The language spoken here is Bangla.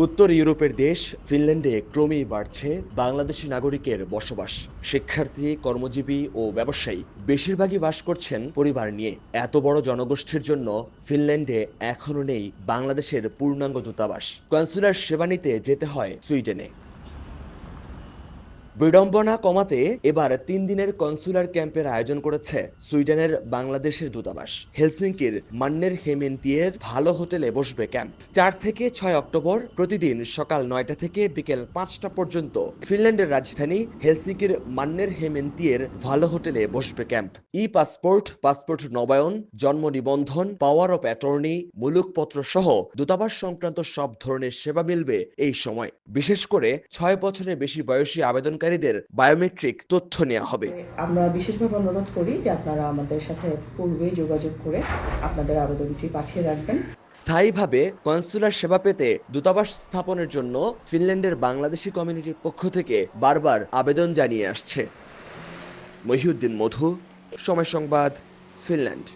উত্তর ইউরোপের দেশ ফিনল্যান্ডে ক্রমেই বাড়ছে বাংলাদেশি নাগরিকের বসবাস। শিক্ষার্থী, কর্মজীবী ও ব্যবসায়ী বেশিরভাগই বাস করছেন পরিবার নিয়ে। এত বড় জনগোষ্ঠীর জন্য ফিনল্যান্ডে এখনো নেই বাংলাদেশের পূর্ণাঙ্গ দূতাবাস। কনসুলার সেবা নিতে যেতে হয় সুইডেনে। বিড়ম্বনা কমাতে এবার ৩ দিনের কনসুলার ক্যাম্পের আয়োজন করেছে সুইডেনের বাংলাদেশের দূতাবাস। হেলসিঙ্কির মান্নের হেমেন্তিয়ের ভালো হোটেলে বসবে ক্যাম্প। ৪ থেকে ৬ অক্টোবর প্রতিদিন সকাল ৯টা থেকে বিকেল ৫টা পর্যন্ত ফিনল্যান্ডের রাজধানী হেলসিঙ্কির মান্নের হেমেন্তিয়ের ভালো হোটেলে বসবে ক্যাম্প। পাসপোর্ট, পাসপোর্ট নবায়ন, জন্ম নিবন্ধন, পাওয়ার অফ অ্যাটর্নি, মুলুকপত্র সহ দূতাবাস সংক্রান্ত সব ধরনের সেবা মিলবে এই সময়। বিশেষ করে ৬ বছরের বেশি বয়সী আবেদনকারীদের বায়োমেট্রিক তথ্য নেওয়া হবে। আমরা বিশেষভাবে অনুরোধ করি যে আপনারা আমাদের সাথে পূর্বেই যোগাযোগ করে আপনাদের আবেদনটি পাঠিয়ে রাখবেন। স্থায়ীভাবে কনসুলার সেবা পেতে দূতাবাস স্থাপনের জন্য ফিনল্যান্ডের বাংলাদেশি কমিউনিটির পক্ষ থেকে বারবার আবেদন জানিয়ে আসছে। মহিউদ্দিন মধু, সময় সংবাদ, ফিনল্যান্ড।